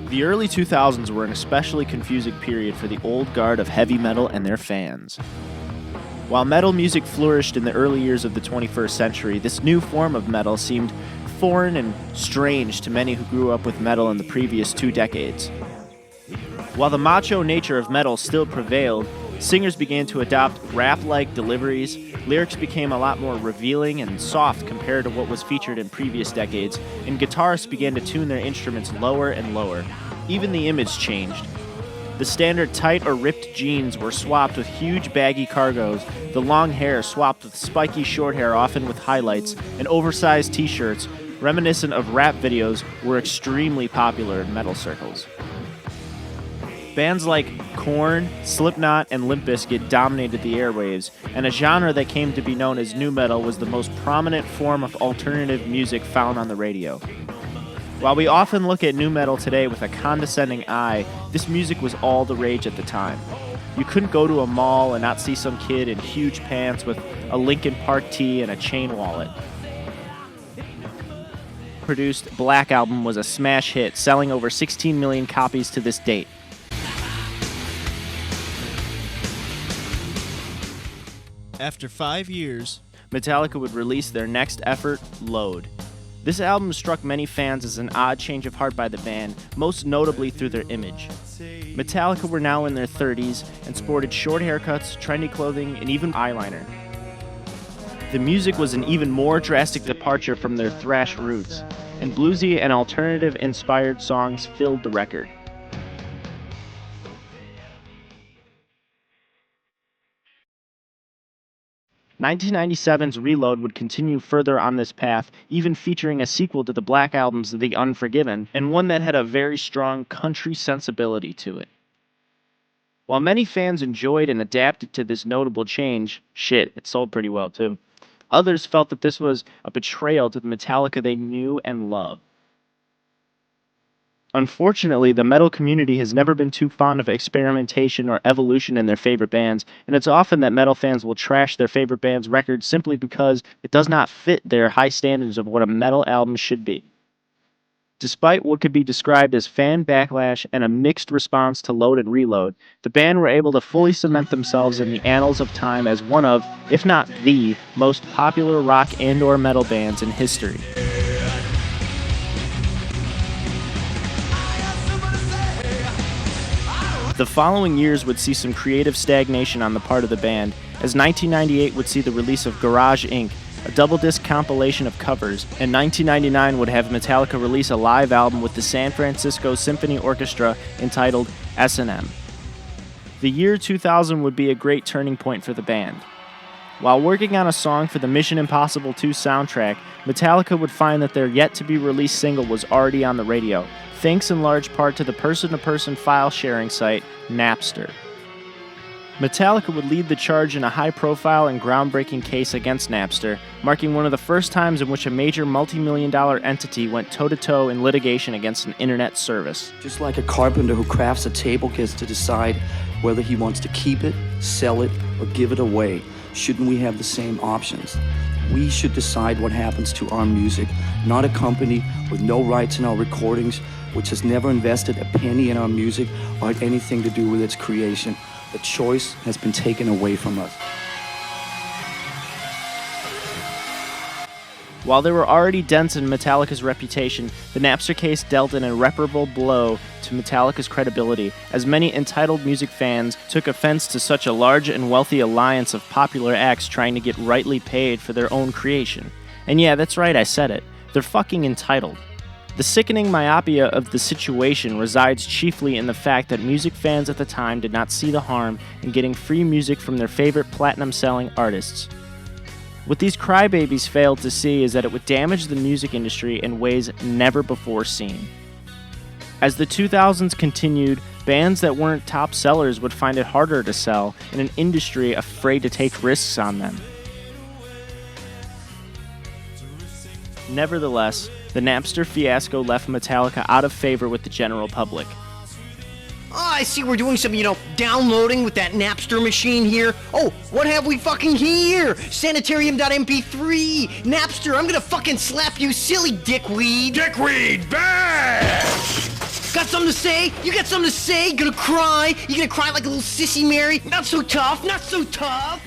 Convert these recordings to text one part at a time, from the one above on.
The early 2000s were an especially confusing period for the old guard of heavy metal and their fans. While metal music flourished in the early years of the 21st century, this new form of metal seemed foreign and strange to many who grew up with metal in the previous 2 decades. While the macho nature of metal still prevailed, singers began to adopt rap-like deliveries, lyrics became a lot more revealing and soft compared to what was featured in previous decades, and guitarists began to tune their instruments lower and lower. Even the image changed. The standard tight or ripped jeans were swapped with huge baggy cargos, the long hair swapped with spiky short hair often with highlights, and oversized t-shirts, reminiscent of rap videos, were extremely popular in metal circles. Bands like Korn, Slipknot, and Limp Bizkit dominated the airwaves, and a genre that came to be known as nu metal was the most prominent form of alternative music found on the radio. While we often look at nu metal today with a condescending eye, this music was all the rage at the time. You couldn't go to a mall and not see some kid in huge pants with a Linkin Park tee and a chain wallet. Produced Black Album was a smash hit, selling over 16 million copies to this date. After 5 years, Metallica would release their next effort, Load. This album struck many fans as an odd change of heart by the band, most notably through their image. Metallica were now in their 30s and sported short haircuts, trendy clothing, and even eyeliner. The music was an even more drastic departure from their thrash roots, and bluesy and alternative-inspired songs filled the record. "1997's Reload would continue further on this path, even featuring a sequel to the Black Album's The Unforgiven, and one that had a very strong country sensibility to it. While many fans enjoyed and adapted to this notable change, it sold pretty well too, others felt that this was a betrayal to the Metallica they knew and loved. Unfortunately, the metal community has never been too fond of experimentation or evolution in their favorite bands, and it's often that metal fans will trash their favorite band's record simply because it does not fit their high standards of what a metal album should be. Despite what could be described as fan backlash and a mixed response to Load and Reload, the band were able to fully cement themselves in the annals of time as one of, if not the, most popular rock and/or metal bands in history. The following years would see some creative stagnation on the part of the band, as 1998 would see the release of Garage Inc., a double-disc compilation of covers, and 1999 would have Metallica release a live album with the San Francisco Symphony Orchestra entitled S&M. The year 2000 would be a great turning point for the band. While working on a song for the Mission Impossible 2 soundtrack, Metallica would find that their yet-to-be-released single was already on the radio, thanks in large part to the person-to-person file-sharing site, Napster. Metallica would lead the charge in a high-profile and groundbreaking case against Napster, marking one of the first times in which a major multi-million-dollar entity went toe-to-toe in litigation against an internet service. Just like a carpenter who crafts a table gets to decide whether he wants to keep it, sell it, or give it away, shouldn't we have the same options? We should decide what happens to our music, not a company with no rights in our recordings, which has never invested a penny in our music or had anything to do with its creation. The choice has been taken away from us. While there were already dents in Metallica's reputation, the Napster case dealt an irreparable blow to Metallica's credibility, as many entitled music fans took offense to such a large and wealthy alliance of popular acts trying to get rightly paid for their own creation. And yeah, that's right, I said it. They're fucking entitled. The sickening myopia of the situation resides chiefly in the fact that music fans at the time did not see the harm in getting free music from their favorite platinum-selling artists. What these crybabies failed to see is that it would damage the music industry in ways never before seen. As the 2000s continued, bands that weren't top sellers would find it harder to sell in an industry afraid to take risks on them. Nevertheless, the Napster fiasco left Metallica out of favor with the general public. Oh, I see we're doing some, downloading with that Napster machine here. Oh, what have we fucking here? Sanitarium.mp3. Napster, I'm gonna fucking slap you silly dickweed. Dickweed, bash! Got something to say? You got something to say? Gonna cry? You gonna cry like a little sissy Mary? Not so tough, not so tough.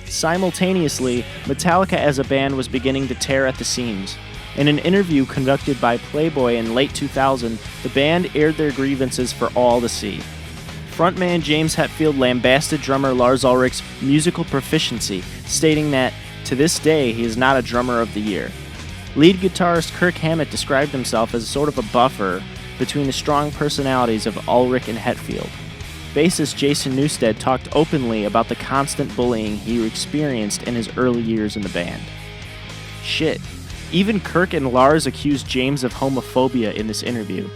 Simultaneously, Metallica as a band was beginning to tear at the seams. In an interview conducted by Playboy in late 2000, the band aired their grievances for all to see. Frontman James Hetfield lambasted drummer Lars Ulrich's musical proficiency, stating that, to this day, he is not a drummer of the year. Lead guitarist Kirk Hammett described himself as sort of a buffer between the strong personalities of Ulrich and Hetfield. Bassist Jason Newsted talked openly about the constant bullying he experienced in his early years in the band. Shit. Even Kirk and Lars accused James of homophobia in this interview.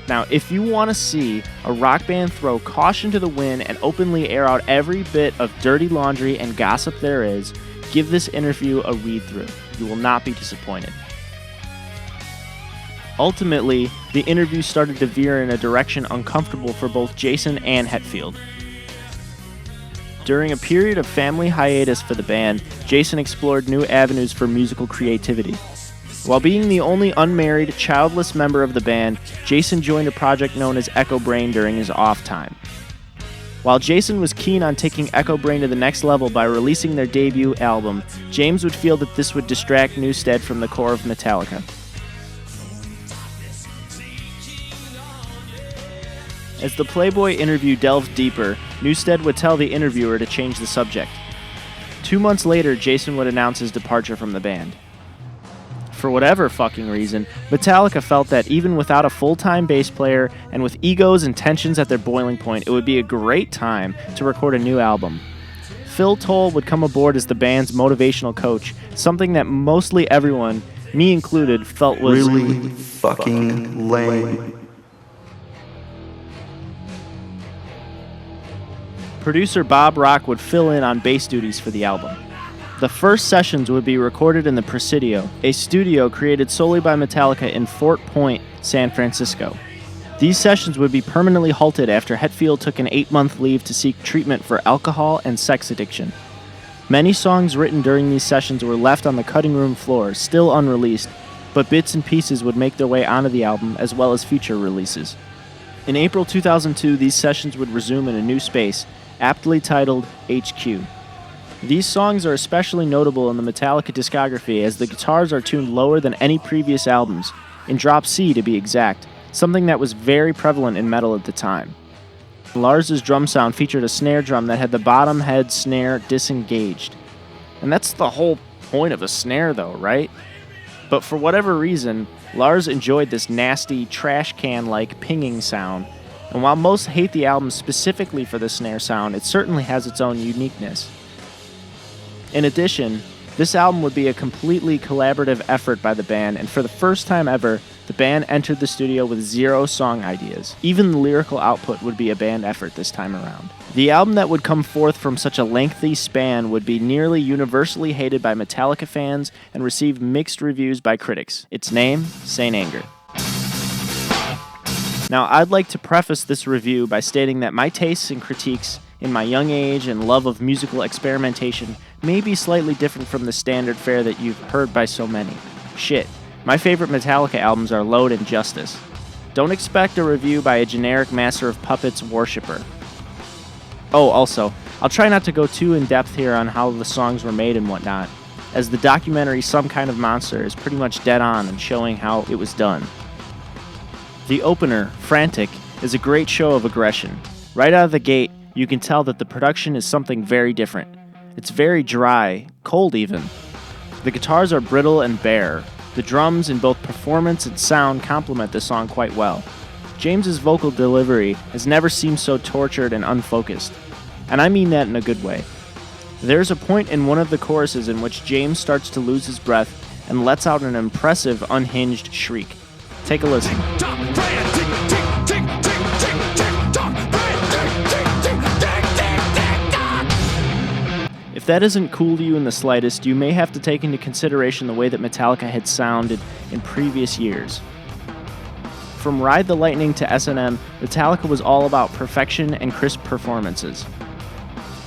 Now, if you want to see a rock band throw caution to the wind and openly air out every bit of dirty laundry and gossip there is, give this interview a read-through. You will not be disappointed. Ultimately, the interview started to veer in a direction uncomfortable for both Jason and Hetfield. During a period of family hiatus for the band, Jason explored new avenues for musical creativity. While being the only unmarried, childless member of the band, Jason joined a project known as Echo Brain during his off time. While Jason was keen on taking Echo Brain to the next level by releasing their debut album, James would feel that this would distract Newsted from the core of Metallica. As the Playboy interview delved deeper, Newsted would tell the interviewer to change the subject. 2 months later, Jason would announce his departure from the band. For whatever fucking reason, Metallica felt that even without a full-time bass player and with egos and tensions at their boiling point, it would be a great time to record a new album. Phil Toll would come aboard as the band's motivational coach, something that mostly everyone, me included, felt was really fucking lame. Producer Bob Rock would fill in on bass duties for the album. The first sessions would be recorded in the Presidio, a studio created solely by Metallica in Fort Point, San Francisco. These sessions would be permanently halted after Hetfield took an 8-month leave to seek treatment for alcohol and sex addiction. Many songs written during these sessions were left on the cutting room floor, still unreleased, but bits and pieces would make their way onto the album as well as future releases. In April 2002, these sessions would resume in a new space, aptly titled HQ. These songs are especially notable in the Metallica discography as the guitars are tuned lower than any previous albums, in drop C to be exact, something that was very prevalent in metal at the time. Lars' drum sound featured a snare drum that had the bottom head snare disengaged. And that's the whole point of a snare though, right? But for whatever reason, Lars enjoyed this nasty, trash can-like pinging sound, and while most hate the album specifically for the snare sound, it certainly has its own uniqueness. In addition, this album would be a completely collaborative effort by the band, and for the first time ever, the band entered the studio with 0 song ideas. Even the lyrical output would be a band effort this time around. The album that would come forth from such a lengthy span would be nearly universally hated by Metallica fans and receive mixed reviews by critics. Its name, Saint Anger. Now, I'd like to preface this review by stating that my tastes and critiques in my young age and love of musical experimentation may be slightly different from the standard fare that you've heard by so many. Shit, my favorite Metallica albums are Load and Justice. Don't expect a review by a generic Master of Puppets worshipper. Oh, also, I'll try not to go too in-depth here on how the songs were made and whatnot, as the documentary Some Kind of Monster is pretty much dead on in showing how it was done. The opener, Frantic, is a great show of aggression. Right out of the gate, you can tell that the production is something very different. It's very dry, cold even. The guitars are brittle and bare. The drums in both performance and sound complement the song quite well. James's vocal delivery has never seemed so tortured and unfocused, and I mean that in a good way. There's a point in one of the choruses in which James starts to lose his breath and lets out an impressive, unhinged shriek. Take a listen. If that isn't cool to you in the slightest, you may have to take into consideration the way that Metallica had sounded in previous years. From Ride the Lightning to S&M, Metallica was all about perfection and crisp performances.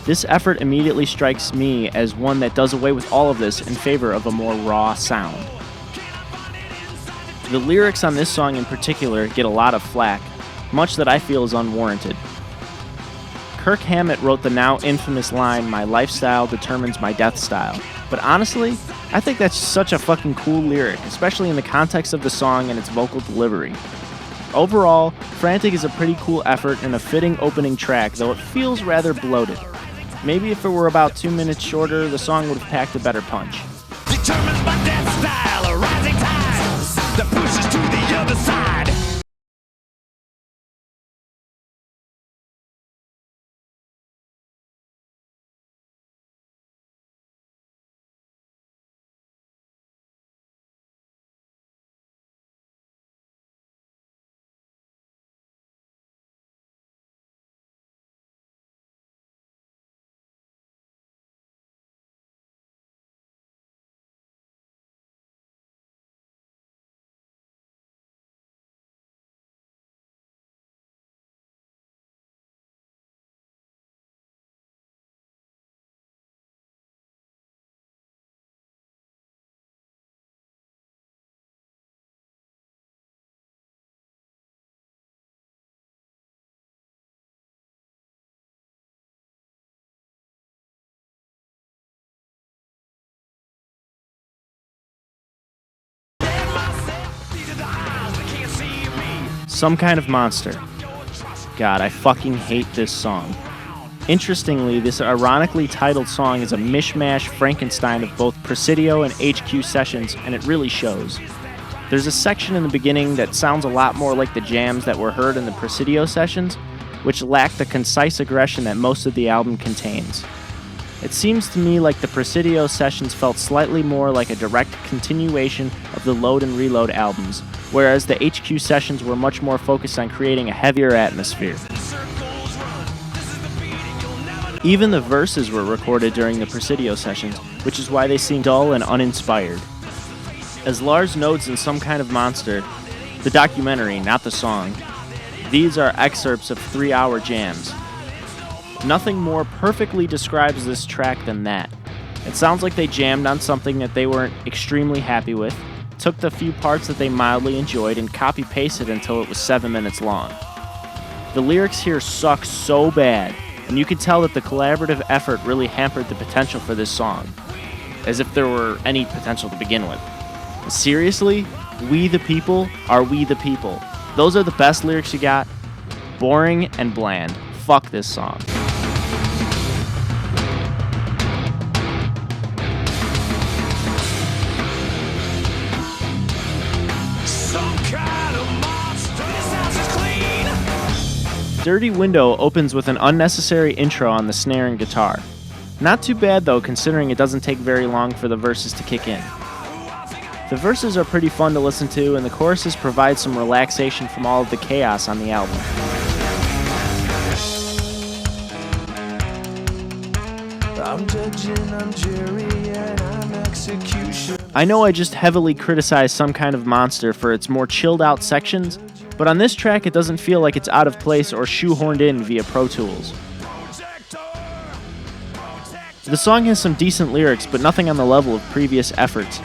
This effort immediately strikes me as one that does away with all of this in favor of a more raw sound. The lyrics on this song in particular get a lot of flack, much that I feel is unwarranted. Kirk Hammett wrote the now infamous line, "My lifestyle determines my death style." But honestly, I think that's such a fucking cool lyric, especially in the context of the song and its vocal delivery. Overall, Frantic is a pretty cool effort and a fitting opening track, though it feels rather bloated. Maybe if it were about 2 minutes shorter, the song would have packed a better punch. Determines my death style, a rising tide that pushes to the other side. Some Kind of Monster. God, I fucking hate this song. Interestingly, this ironically titled song is a mishmash Frankenstein of both Presidio and HQ sessions, and it really shows. There's a section in the beginning that sounds a lot more like the jams that were heard in the Presidio sessions, which lack the concise aggression that most of the album contains. It seems to me like the Presidio sessions felt slightly more like a direct continuation of the Load and Reload albums, whereas the HQ sessions were much more focused on creating a heavier atmosphere. Even the verses were recorded during the Presidio sessions, which is why they seem dull and uninspired. As Lars notes in Some Kind of Monster, the documentary, not the song, these are excerpts of 3-hour jams. Nothing more perfectly describes this track than that. It sounds like they jammed on something that they weren't extremely happy with, took the few parts that they mildly enjoyed, and copy-pasted until it was 7 minutes long. The lyrics here suck so bad, and you can tell that the collaborative effort really hampered the potential for this song, as if there were any potential to begin with. Seriously? We the people are we the people. Those are the best lyrics you got? Boring and bland. Fuck this song. Dirty Window opens with an unnecessary intro on the snare and guitar. Not too bad though, considering it doesn't take very long for the verses to kick in. The verses are pretty fun to listen to, and the choruses provide some relaxation from all of the chaos on the album. I'm judging, I'm jury, and I'm execution. I know I just heavily criticized Some Kind of Monster for its more chilled out sections, but on this track it doesn't feel like it's out of place or shoehorned in via Pro Tools. The song has some decent lyrics, but nothing on the level of previous efforts.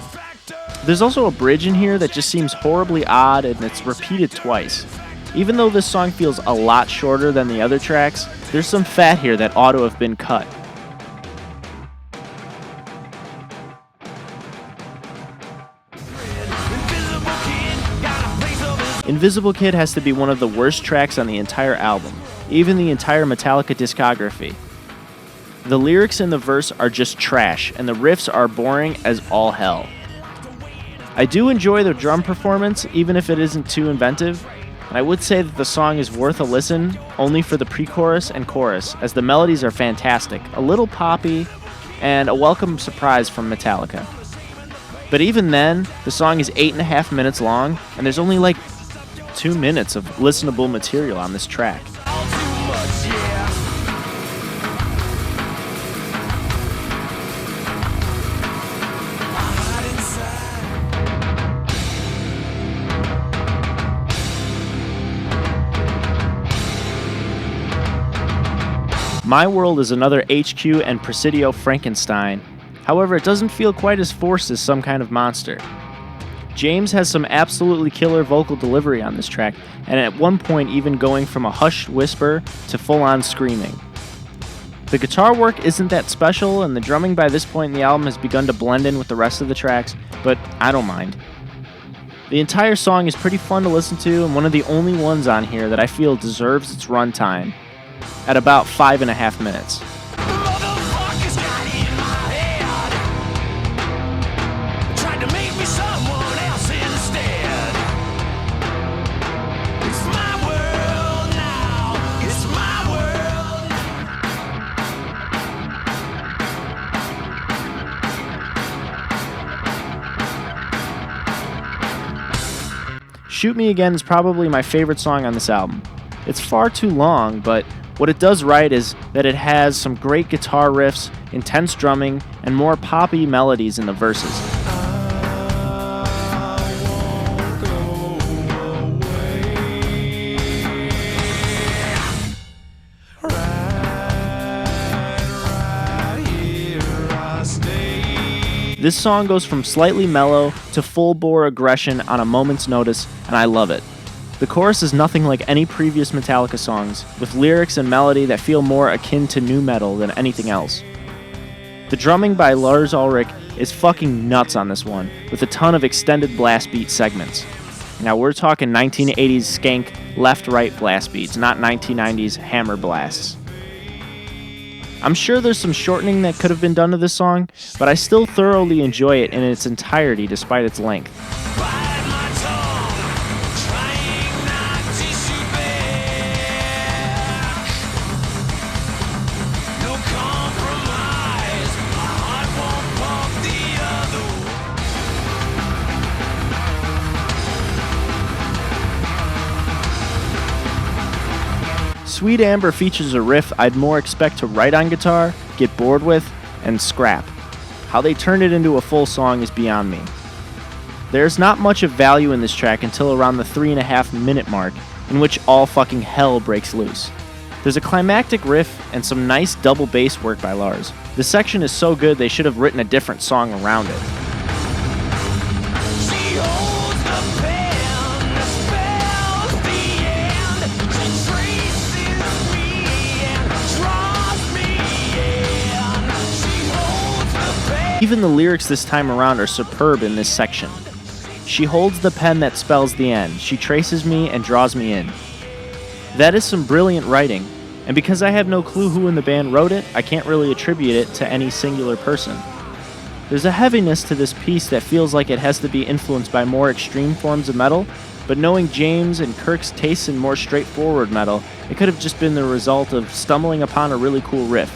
There's also a bridge in here that just seems horribly odd, and it's repeated twice. Even though this song feels a lot shorter than the other tracks, there's some fat here that ought to have been cut. Invisible Kid has to be one of the worst tracks on the entire album, even the entire Metallica discography. The lyrics in the verse are just trash, and the riffs are boring as all hell. I do enjoy the drum performance, even if it isn't too inventive, and I would say that the song is worth a listen only for the pre-chorus and chorus, as the melodies are fantastic, a little poppy, and a welcome surprise from Metallica. But even then, the song is 8.5 minutes long, and there's only like 2 minutes of listenable material on this track. My World is another HQ and Presidio Frankenstein. However, it doesn't feel quite as forced as Some Kind of Monster. James has some absolutely killer vocal delivery on this track, and at one point even going from a hushed whisper to full-on screaming. The guitar work isn't that special, and the drumming by this point in the album has begun to blend in with the rest of the tracks, but I don't mind. The entire song is pretty fun to listen to, and one of the only ones on here that I feel deserves its runtime, at about 5.5 minutes. Motherfuckers got in my head. Tried to make me someone else instead. It's my world now. It's my world now. Shoot Me Again is probably my favorite song on this album. It's far too long, but what it does right is that it has some great guitar riffs, intense drumming, and more poppy melodies in the verses. This song goes from slightly mellow to full-bore aggression on a moment's notice, and I love it. The chorus is nothing like any previous Metallica songs, with lyrics and melody that feel more akin to nu metal than anything else. The drumming by Lars Ulrich is fucking nuts on this one, with a ton of extended blast beat segments. Now we're talking 1980s skank left-right blast beats, not 1990s hammer blasts. I'm sure there's some shortening that could have been done to this song, but I still thoroughly enjoy it in its entirety despite its length. Bite my tongue, trying not to shoot back. No compromise, my heart won't pump the other way. Sweet Amber features a riff I'd more expect to write on guitar, get bored with, and scrap. How they turned it into a full song is beyond me. There's not much of value in this track until around the 3.5 minute mark, in which all fucking hell breaks loose. There's a climactic riff and some nice double bass work by Lars. This section is so good they should have written a different song around it. She holds the pen, the spell's the end. She traces me and draws me in. She holds the pen. Even the lyrics this time around are superb in this section. She holds the pen that spells the end. She traces me and draws me in. That is some brilliant writing, and because I have no clue who in the band wrote it, I can't really attribute it to any singular person. There's a heaviness to this piece that feels like it has to be influenced by more extreme forms of metal, but knowing James and Kirk's tastes in more straightforward metal, it could have just been the result of stumbling upon a really cool riff.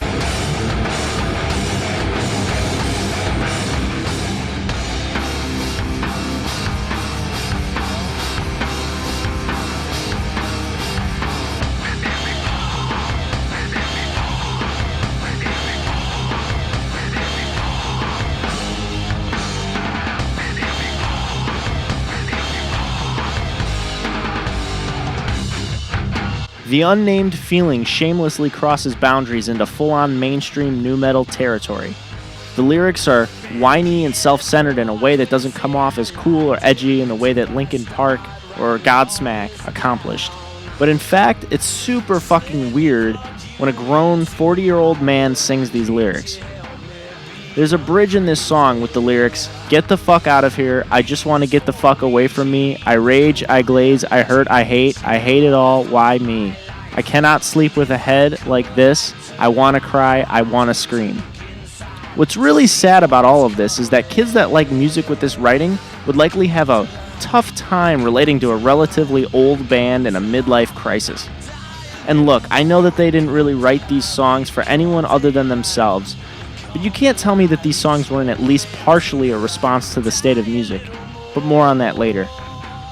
The unnamed feeling shamelessly crosses boundaries into full-on mainstream nu metal territory. The lyrics are whiny and self-centered in a way that doesn't come off as cool or edgy in the way that Linkin Park or Godsmack accomplished. But in fact, it's super fucking weird when a grown 40-year-old man sings these lyrics. There's a bridge in this song with the lyrics, "Get the fuck out of here, I just want to get the fuck away from me, I rage, I glaze, I hurt, I hate it all, why me? I cannot sleep with a head like this, I want to cry, I want to scream." What's really sad about all of this is that kids that like music with this writing would likely have a tough time relating to a relatively old band in a midlife crisis. And look, I know that they didn't really write these songs for anyone other than themselves, but you can't tell me that these songs weren't at least partially a response to the state of music. But more on that later.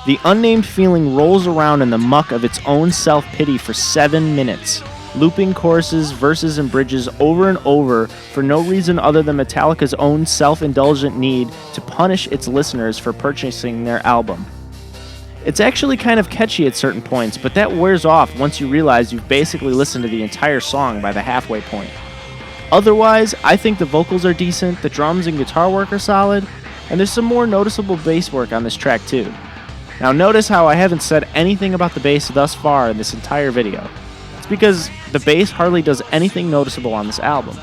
The unnamed feeling rolls around in the muck of its own self-pity for 7 minutes, looping choruses, verses, and bridges over and over for no reason other than Metallica's own self-indulgent need to punish its listeners for purchasing their album. It's actually kind of catchy at certain points, but that wears off once you realize you've basically listened to the entire song by the halfway point. Otherwise, I think the vocals are decent, the drums and guitar work are solid, and there's some more noticeable bass work on this track too. Now notice how I haven't said anything about the bass thus far in this entire video. It's because the bass hardly does anything noticeable on this album.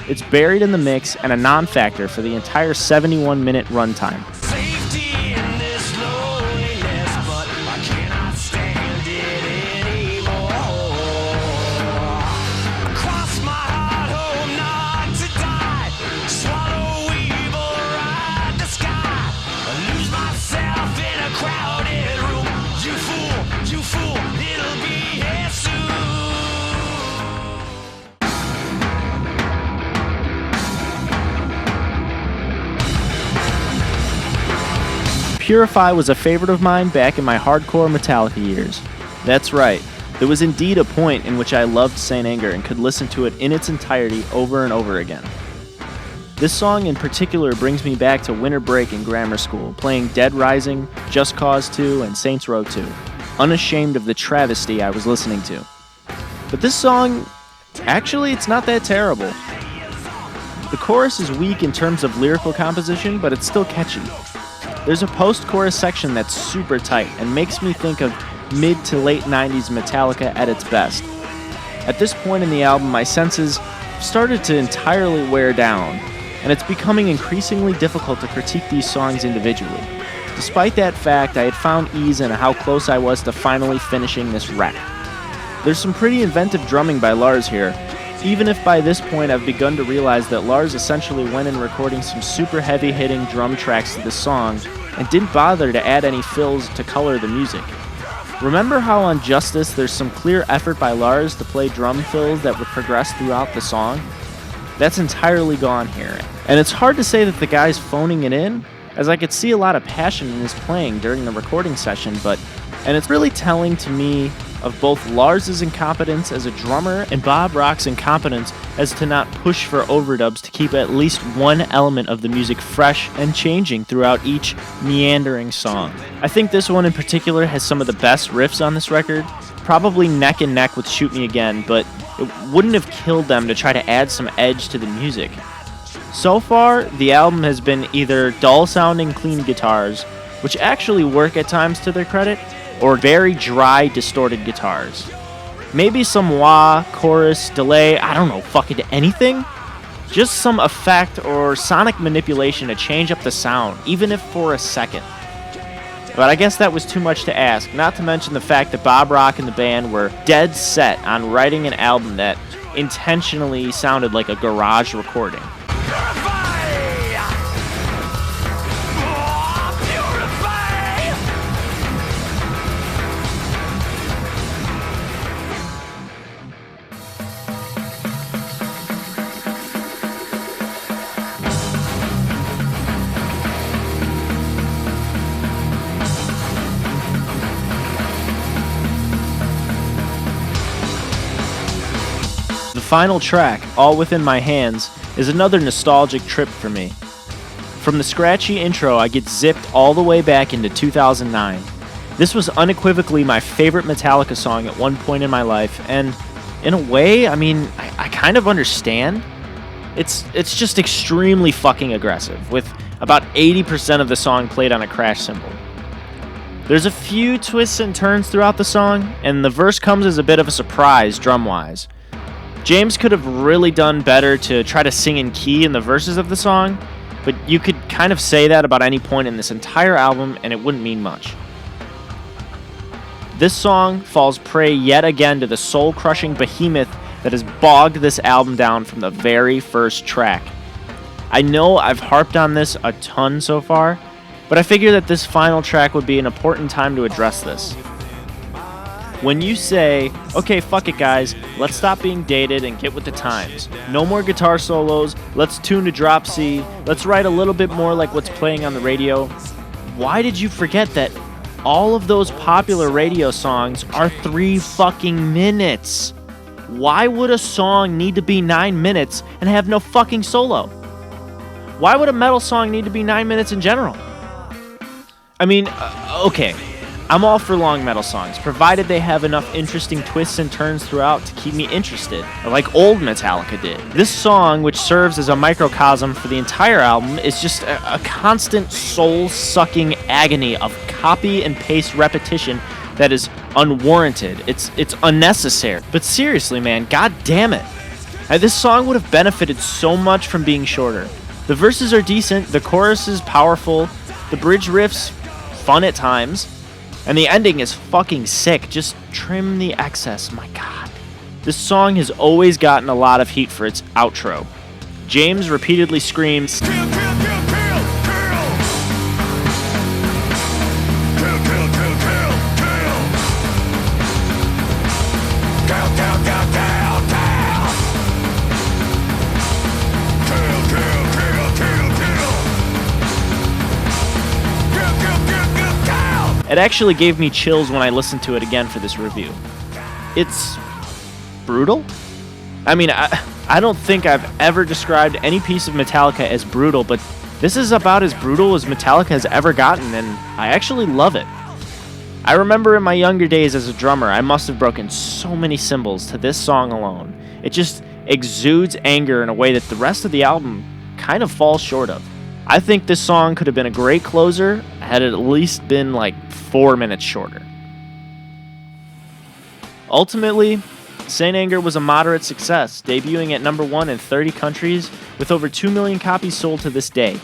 It's buried in the mix and a non-factor for the entire 71-minute runtime. Safety in this loneliness, but I cannot stand it anymore. Cross my heart, hope not to die. Swallow evil, ride the sky. Lose myself in a crowded room. You fool, it'll be here soon. Purify was a favorite of mine back in my hardcore Metallica years. That's right, there was indeed a point in which I loved Saint Anger and could listen to it in its entirety over and over again. This song in particular brings me back to winter break in grammar school, playing Dead Rising, Just Cause 2, and Saints Row 2, unashamed of the travesty I was listening to. But this song, actually, it's not that terrible. The chorus is weak in terms of lyrical composition, but it's still catchy. There's a post-chorus section that's super tight and makes me think of mid to late 90s Metallica at its best. At this point in the album, my senses started to entirely wear down, and it's becoming increasingly difficult to critique these songs individually. Despite that fact, I had found ease in how close I was to finally finishing this wreck. There's some pretty inventive drumming by Lars here, even if by this point I've begun to realize that Lars essentially went in recording some super heavy-hitting drum tracks to this song and didn't bother to add any fills to color the music. Remember how on Justice there's some clear effort by Lars to play drum fills that would progress throughout the song? That's entirely gone here, and it's hard to say that the guy's phoning it in, as I could see a lot of passion in his playing during the recording session, and it's really telling to me of both Lars' incompetence as a drummer and Bob Rock's incompetence as to not push for overdubs to keep at least one element of the music fresh and changing throughout each meandering song. I think this one in particular has some of the best riffs on this record, probably neck and neck with Shoot Me Again, but it wouldn't have killed them to try to add some edge to the music. So far, the album has been either dull-sounding clean guitars, which actually work at times to their credit, or very dry, distorted guitars. Maybe some wah, chorus, delay, I don't know, fucking anything? Just some effect or sonic manipulation to change up the sound, even if for a second. But I guess that was too much to ask, not to mention the fact that Bob Rock and the band were dead set on writing an album that intentionally sounded like a garage recording. The final track, All Within My Hands, is another nostalgic trip for me. From the scratchy intro, I get zipped all the way back into 2009. This was unequivocally my favorite Metallica song at one point in my life, and in a way, I kind of understand. It's just extremely fucking aggressive, with about 80% of the song played on a crash cymbal. There's a few twists and turns throughout the song, and the verse comes as a bit of a surprise drum-wise. James could have really done better to try to sing in key in the verses of the song, but you could kind of say that about any point in this entire album and it wouldn't mean much. This song falls prey yet again to the soul-crushing behemoth that has bogged this album down from the very first track. I know I've harped on this a ton so far, but I figure that this final track would be an important time to address this. When you say, okay, fuck it guys, let's stop being dated and get with the times. No more guitar solos, let's tune to drop C, let's write a little bit more like what's playing on the radio. Why did you forget that all of those popular radio songs are 3 fucking minutes? Why would a song need to be 9 minutes and have no fucking solo? Why would a metal song need to be 9 minutes in general? Okay. I'm all for long metal songs, provided they have enough interesting twists and turns throughout to keep me interested, like old Metallica did. This song, which serves as a microcosm for the entire album, is just a constant soul-sucking agony of copy and paste repetition that is unwarranted. It's unnecessary. But seriously, man, god damn it. This song would have benefited so much from being shorter. The verses are decent, the chorus is powerful, the bridge riff's fun at times, and the ending is fucking sick. Just trim the excess, my god. This song has always gotten a lot of heat for its outro. James repeatedly screams, Kill, kill, kill, kill, kill. Kill, kill, kill, kill, kill. Kill, kill, kill, kill, kill. Kill, kill, kill, kill, kill. Kill, kill, kill, kill, kill. It actually gave me chills when I listened to it again for this review. It's brutal? I mean, I don't think I've ever described any piece of Metallica as brutal, but this is about as brutal as Metallica has ever gotten, and I actually love it. I remember in my younger days as a drummer, I must have broken so many cymbals to this song alone. It just exudes anger in a way that the rest of the album kind of falls short of. I think this song could have been a great closer had it at least been like 4 minutes shorter. Ultimately, Saint Anger was a moderate success, debuting at number 1 in 30 countries with over 2 million copies sold to this day.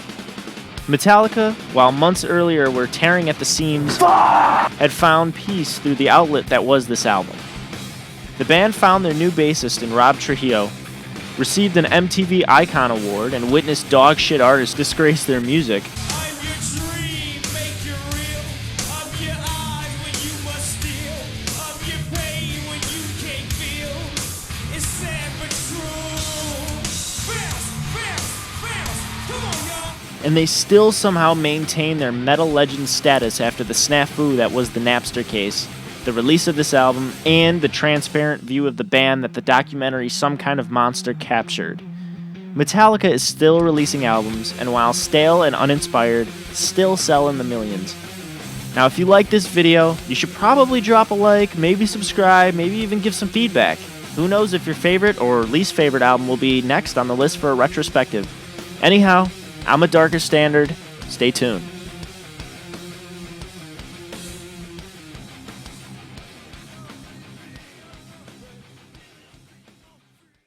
Metallica, while months earlier were tearing at the seams, had found peace through the outlet that was this album. The band found their new bassist in Rob Trujillo, received an MTV Icon Award, and witnessed dog shit artists disgrace their music. I'm your dream, make you real. I'm your eyes when you must steal. I'm your pain when you can't feel. It's sad but true. Bounce, bounce, bounce. Come on, y'all. And they still somehow maintain their metal legend status after the snafu that was the Napster case, the release of this album, and the transparent view of the band that the documentary Some Kind of Monster captured. Metallica is still releasing albums, and while stale and uninspired, still sell in the millions. Now, if you like this video, you should probably drop a like, maybe subscribe, maybe even give some feedback. Who knows if your favorite or least favorite album will be next on the list for a retrospective. Anyhow, I'm a Darker Standard. Stay tuned.